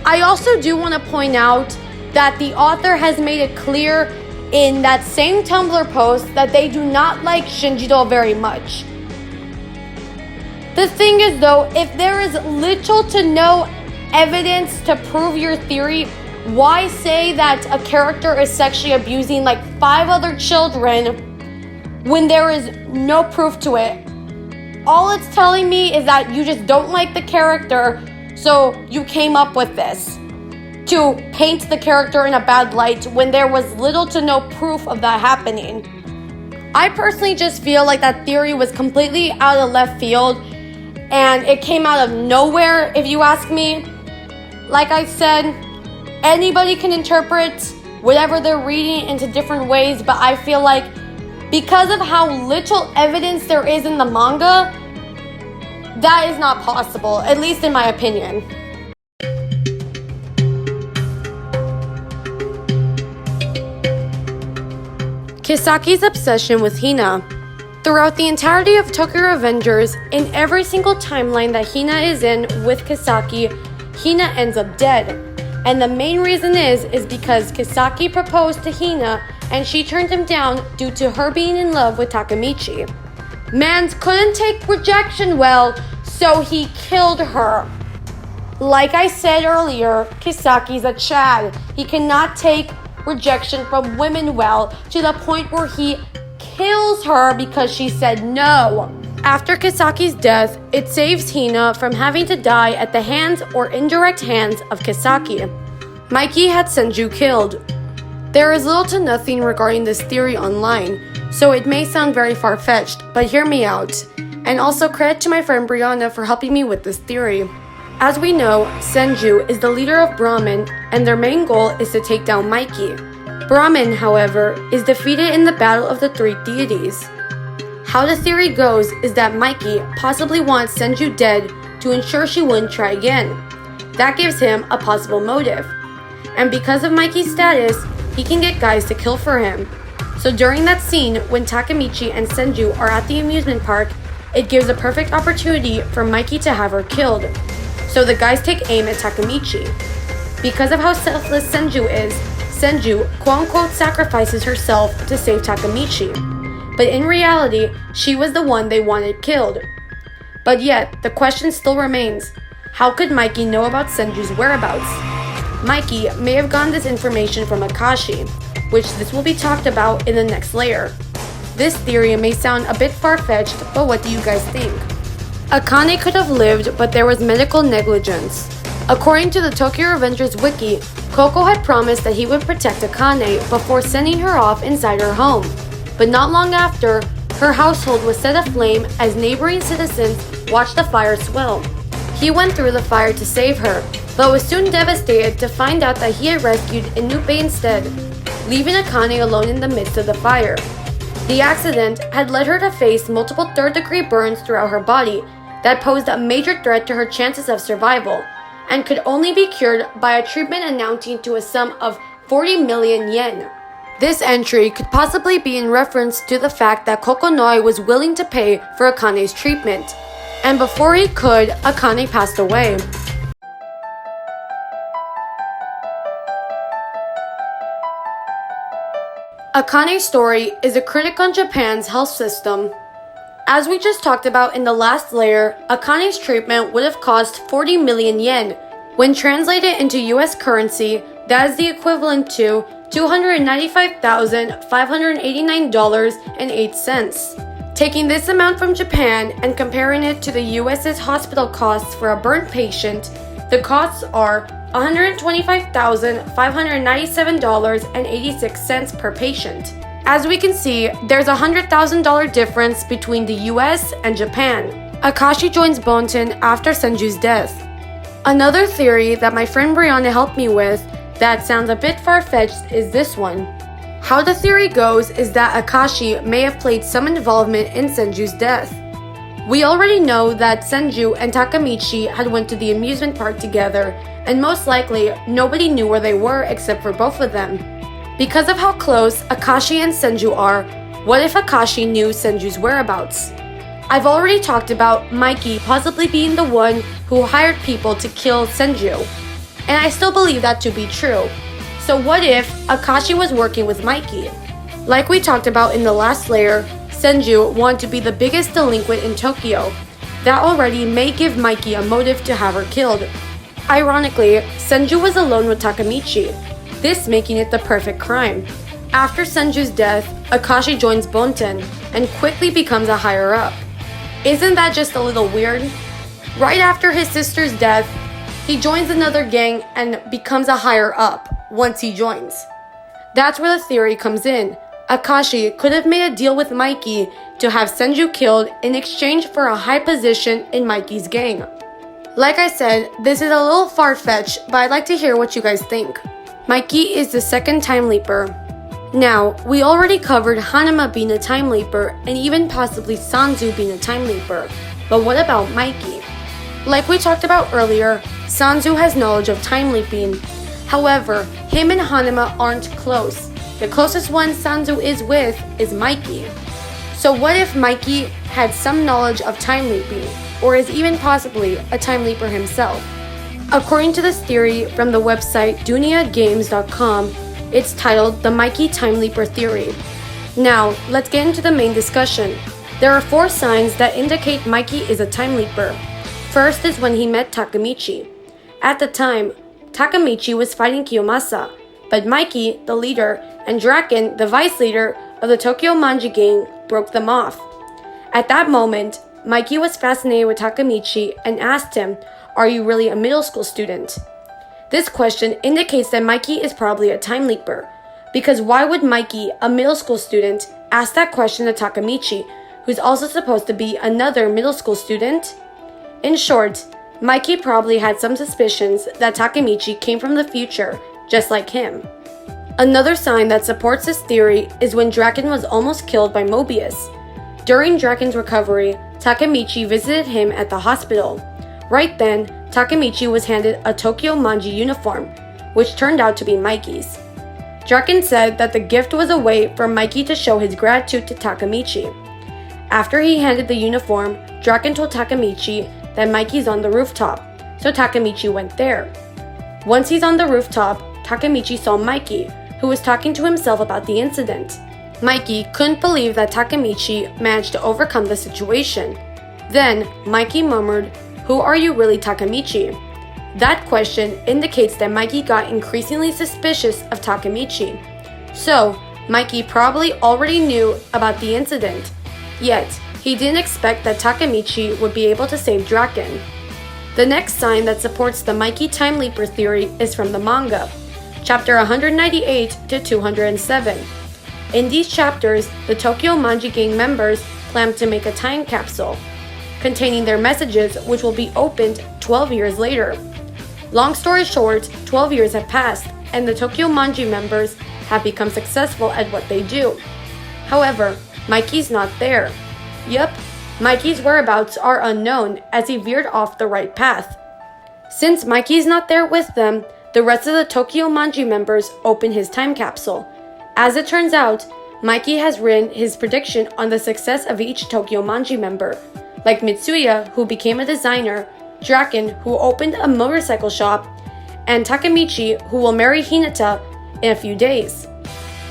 I also do want to point out that the author has made it clear in that same Tumblr post that they do not like Shinjiro very much. The thing is though, if there is little to no evidence to prove your theory, why say that a character is sexually abusing like 5 other children when there is no proof to it? All it's telling me is that you just don't like the character, so you came up with this to paint the character in a bad light when there was little to no proof of that happening. I personally just feel like that theory was completely out of left field and it came out of nowhere, if you ask me. Like I said, anybody can interpret whatever they're reading into different ways, but I feel like because of how little evidence there is in the manga, that is not possible, at least in my opinion. Kisaki's obsession with Hina. Throughout the entirety of Tokyo Revengers, in every single timeline that Hina is in with Kisaki, Hina ends up dead. And the main reason is because Kisaki proposed to Hina and she turned him down due to her being in love with Takemichi. Mans couldn't take rejection well, so he killed her. Like I said earlier, Kisaki's a Chad. He cannot take rejection from women well, to the point where he kills her because she said no. After Kisaki's death, it saves Hina from having to die at the hands or indirect hands of Kisaki. Mikey had Senju killed. There is little to nothing regarding this theory online, so it may sound very far-fetched, but hear me out. And also credit to my friend Brianna for helping me with this theory. As we know, Senju is the leader of Brahmin, and their main goal is to take down Mikey. Brahmin, however, is defeated in the Battle of the Three Deities. How the theory goes is that Mikey possibly wants Senju dead to ensure she wouldn't try again. That gives him a possible motive. And because of Mikey's status, he can get guys to kill for him. So during that scene, when Takemichi and Senju are at the amusement park, it gives a perfect opportunity for Mikey to have her killed. So the guys take aim at Takemichi. Because of how selfless Senju is, Senju quote-unquote sacrifices herself to save Takemichi. But in reality, she was the one they wanted killed. But yet, the question still remains, how could Mikey know about Senju's whereabouts? Mikey may have gotten this information from Akashi, which this will be talked about in the next layer. This theory may sound a bit far-fetched, but what do you guys think? Akane could have lived, but there was medical negligence. According to the Tokyo Revengers wiki, Koko had promised that he would protect Akane before sending her off inside her home. But not long after, her household was set aflame as neighboring citizens watched the fire swell. He went through the fire to save her, but was soon devastated to find out that he had rescued Inupe instead, leaving Akane alone in the midst of the fire. The accident had led her to face multiple third-degree burns throughout her body that posed a major threat to her chances of survival, and could only be cured by a treatment amounting to a sum of 40 million yen. This entry could possibly be in reference to the fact that Kokonoi was willing to pay for Akane's treatment, and before he could, Akane passed away. Akane's story is a critic on Japan's health system. As we just talked about in the last layer, Akane's treatment would have cost 40 million yen. When translated into US currency, that is the equivalent to $295,589.08. Taking this amount from Japan and comparing it to the US's hospital costs for a burn patient, the costs are $125,597.86 per patient. As we can see, there's a $100,000 difference between the US and Japan. Akashi joins Bonten after Senju's death. Another theory that my friend Brianna helped me with that sounds a bit far-fetched is this one. How the theory goes is that Akashi may have played some involvement in Senju's death. We already know that Senju and Takemichi had went to the amusement park together, and most likely nobody knew where they were except for both of them. Because of how close Akashi and Senju are, what if Akashi knew Senju's whereabouts? I've already talked about Mikey possibly being the one who hired people to kill Senju, and I still believe that to be true. So what if Akashi was working with Mikey? Like we talked about in the last layer, Senju wanted to be the biggest delinquent in Tokyo. That already may give Mikey a motive to have her killed. Ironically, Senju was alone with Takemichi, this making it the perfect crime. After Senju's death, Akashi joins Bonten and quickly becomes a higher-up. Isn't that just a little weird? Right after his sister's death, he joins another gang and becomes a higher-up once he joins. That's where the theory comes in. Akashi could have made a deal with Mikey to have Senju killed in exchange for a high position in Mikey's gang. Like I said, this is a little far-fetched, but I'd like to hear what you guys think. Mikey is the second time leaper. Now, we already covered Hanama being a time leaper and even possibly Sanzu being a time leaper. But what about Mikey? Like we talked about earlier, Sanzu has knowledge of time leaping. However, him and Hanama aren't close. The closest one Sanzu is with is Mikey. So what if Mikey had some knowledge of time leaping, or is even possibly a time leaper himself? According to this theory from the website duniagames.com, it's titled the Mikey Time Leaper Theory. Now, let's get into the main discussion. There are 4 signs that indicate Mikey is a time leaper. First is when he met Takemichi. At the time, Takemichi was fighting Kiyomasa, but Mikey, the leader, and Draken, the vice leader of the Tokyo Manji gang, broke them off. At that moment, Mikey was fascinated with Takemichi and asked him, "Are you really a middle school student?" This question indicates that Mikey is probably a time leaper, because why would Mikey, a middle school student, ask that question to Takemichi, who's also supposed to be another middle school student? In short, Mikey probably had some suspicions that Takemichi came from the future, just like him. Another sign that supports this theory is when Draken was almost killed by Mobius. During Draken's recovery, Takemichi visited him at the hospital. Right then, Takemichi was handed a Tokyo Manji uniform, which turned out to be Mikey's. Draken said that the gift was a way for Mikey to show his gratitude to Takemichi. After he handed the uniform, Draken told Takemichi that Mikey's on the rooftop, so Takemichi went there. Once he's on the rooftop, Takemichi saw Mikey, who was talking to himself about the incident. Mikey couldn't believe that Takemichi managed to overcome the situation. Then, Mikey murmured, "Who are you really, Takemichi?" That question indicates that Mikey got increasingly suspicious of Takemichi. So, Mikey probably already knew about the incident. Yet, he didn't expect that Takemichi would be able to save Draken. The next sign that supports the Mikey Time Leaper theory is from the manga, chapter 198 to 207. In these chapters, the Tokyo Manji gang members plan to make a time capsule containing their messages, which will be opened 12 years later. Long story short, 12 years have passed, and the Tokyo Manji members have become successful at what they do. However, Mikey's not there. Yup, Mikey's whereabouts are unknown as he veered off the right path. Since Mikey's not there with them, the rest of the Tokyo Manji members open his time capsule. As it turns out, Mikey has written his prediction on the success of each Tokyo Manji member, like Mitsuya, who became a designer, Draken, who opened a motorcycle shop, and Takemichi, who will marry Hinata in a few days.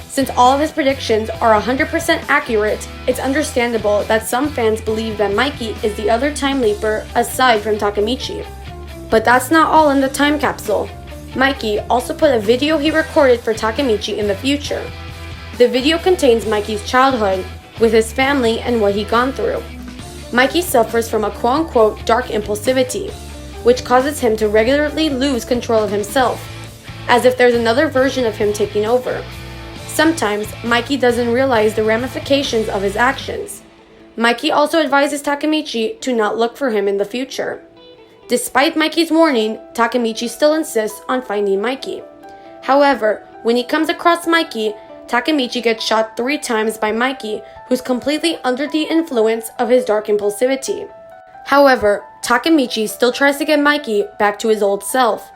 Since all of his predictions are 100% accurate, it's understandable that some fans believe that Mikey is the other time leaper aside from Takemichi. But that's not all in the time capsule. Mikey also put a video he recorded for Takemichi in the future. The video contains Mikey's childhood, with his family and what he'd gone through. Mikey suffers from a quote-unquote dark impulsivity, which causes him to regularly lose control of himself, as if there's another version of him taking over. Sometimes, Mikey doesn't realize the ramifications of his actions. Mikey also advises Takemichi to not look for him in the future. Despite Mikey's warning, Takemichi still insists on finding Mikey. However, when he comes across Mikey, Takemichi gets shot 3 times by Mikey, who's completely under the influence of his dark impulsivity. However, Takemichi still tries to get Mikey back to his old self.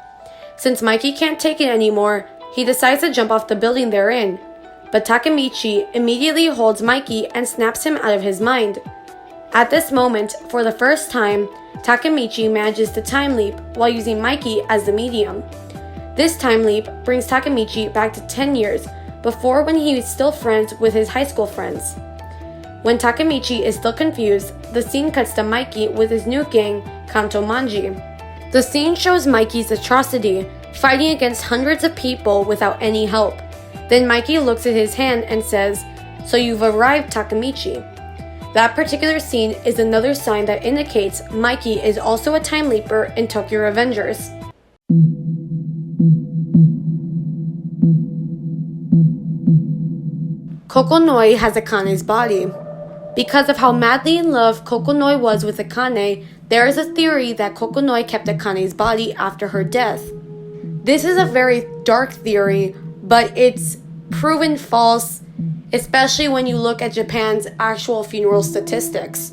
Since Mikey can't take it anymore, he decides to jump off the building they're in. But Takemichi immediately holds Mikey and snaps him out of his mind. At this moment, for the first time, Takemichi manages to time leap while using Mikey as the medium. This time leap brings Takemichi back to 10 years before, when he was still friends with his high school friends. When Takemichi is still confused, the scene cuts to Mikey with his new gang, Kanto Manji. The scene shows Mikey's atrocity, fighting against hundreds of people without any help. Then Mikey looks at his hand and says, "So you've arrived, Takemichi." That particular scene is another sign that indicates Mikey is also a time leaper in Tokyo Revengers. Kokonoi has Akane's body. Because of how madly in love Kokonoi was with Akane, there is a theory that Kokonoi kept Akane's body after her death. This is a very dark theory, but it's proven false, especially when you look at Japan's actual funeral statistics.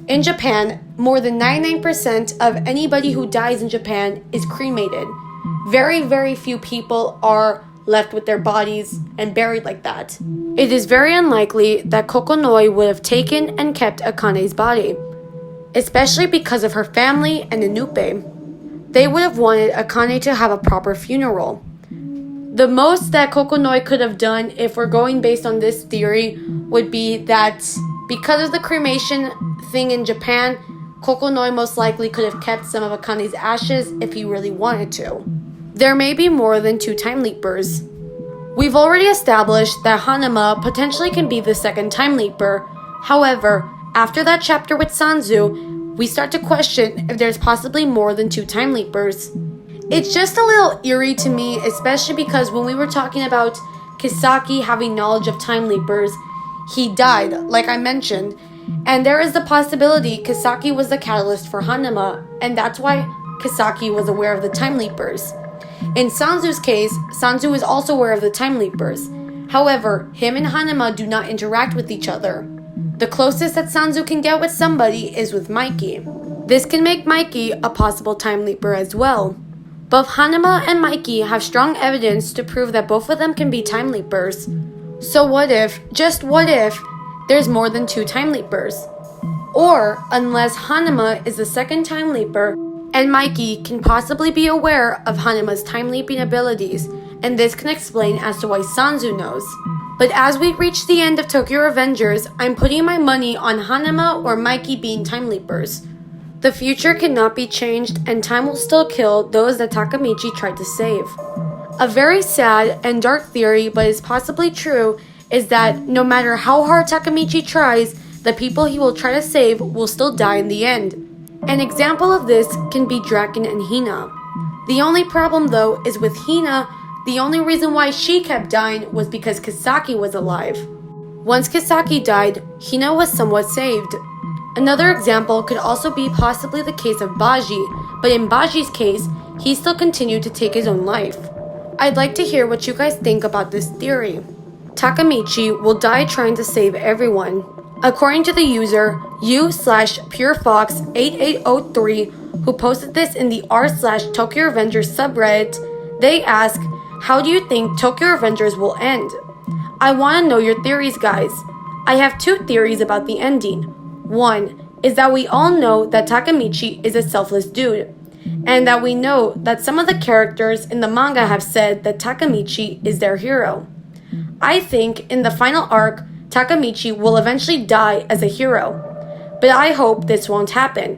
In Japan, more than 99% of anybody who dies in Japan is cremated. Very, very few people are left with their bodies and buried like that. It is very unlikely that Kokonoi would have taken and kept Akane's body, especially because of her family and Inupe. They would have wanted Akane to have a proper funeral. The most that Kokonoi could have done, if we're going based on this theory, would be that because of the cremation thing in Japan, Kokonoi most likely could have kept some of Akane's ashes if he really wanted to. There may be more than 2 time leapers. We've already established that Hanama potentially can be the second time leaper. However, after that chapter with Sanzu, we start to question if there's possibly more than 2 time leapers. It's just a little eerie to me, especially because when we were talking about Kisaki having knowledge of time leapers, he died, like I mentioned, and there is the possibility Kisaki was the catalyst for Hanama, and that's why Kisaki was aware of the time leapers. In Sanzu's case, Sanzu is also aware of the time leapers. However, him and Hanama do not interact with each other. The closest that Sanzu can get with somebody is with Mikey. This can make Mikey a possible time leaper as well. Both Hanama and Mikey have strong evidence to prove that both of them can be time leapers. So what if, just what if, there's more than 2 time leapers? Or, unless Hanama is the second time leaper, and Mikey can possibly be aware of Hanama's time leaping abilities, and this can explain as to why Sanzu knows. But as we reach the end of Tokyo Revengers, I'm putting my money on Hanama or Mikey being time leapers. The future cannot be changed, and time will still kill those that Takemichi tried to save. A very sad and dark theory, but is possibly true, is that no matter how hard Takemichi tries, the people he will try to save will still die in the end. An example of this can be Draken and Hina. The only problem though is with Hina, the only reason why she kept dying was because Kisaki was alive. Once Kisaki died, Hina was somewhat saved. Another example could also be possibly the case of Baji, but in Baji's case, he still continued to take his own life. I'd like to hear what you guys think about this theory. Takemichi will die trying to save everyone. According to the user u/purefox8803, who posted this in the r/Tokyo Revengers subreddit, they ask, how do you think Tokyo Revengers will end? I want to know your theories, guys. I have 2 theories about the ending. One is that we all know that Takemichi is a selfless dude, and that we know that some of the characters in the manga have said that Takemichi is their hero. I think in the final arc, Takemichi will eventually die as a hero, but I hope this won't happen.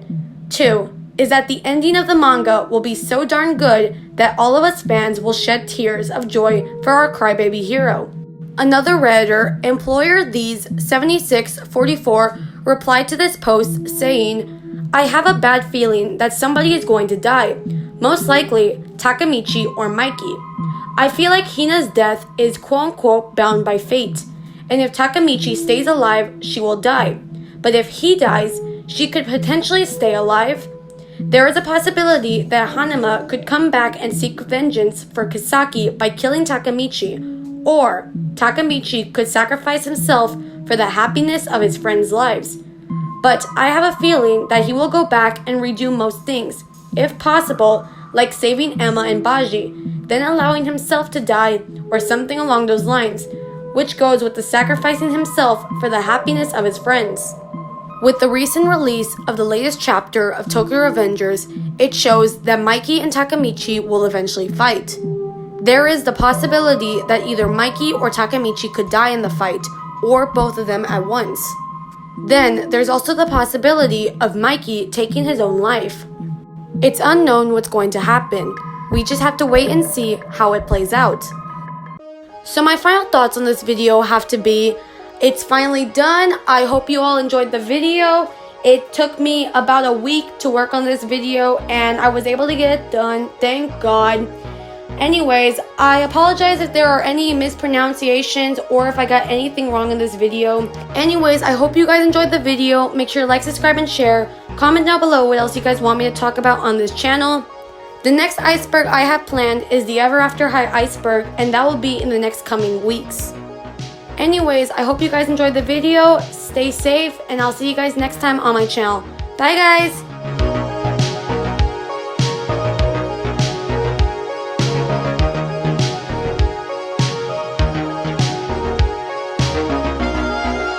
2 is that the ending of the manga will be so darn good that all of us fans will shed tears of joy for our crybaby hero. Another Redditor, Employer These 7644, replied to this post saying, I have a bad feeling that somebody is going to die, most likely Takemichi or Mikey. I feel like Hina's death is quote-unquote bound by fate, and if Takemichi stays alive, she will die. But if he dies, she could potentially stay alive. There is a possibility that Hanama could come back and seek vengeance for Kisaki by killing Takemichi, or Takemichi could sacrifice himself for the happiness of his friends' lives. But I have a feeling that he will go back and redo most things, if possible, like saving Emma and Baji, then allowing himself to die, or something along those lines, which goes with the sacrificing himself for the happiness of his friends. With the recent release of the latest chapter of Tokyo Revengers, it shows that Mikey and Takemichi will eventually fight. There is the possibility that either Mikey or Takemichi could die in the fight, or both of them at once. Then, there's also the possibility of Mikey taking his own life. It's unknown what's going to happen. We just have to wait and see how it plays out. So my final thoughts on this video have to be, it's finally done. I hope you all enjoyed the video. It took me about a week to work on this video and I was able to get it done, thank God. Anyways, I apologize if there are any mispronunciations or if I got anything wrong in this video. Anyways, I hope you guys enjoyed the video. Make sure to like, subscribe, and share. Comment down below what else you guys want me to talk about on this channel. The next iceberg I have planned is the Ever After High iceberg, and that will be in the next coming weeks. Anyways, I hope you guys enjoyed the video. Stay safe, and I'll see you guys next time on my channel. Bye guys!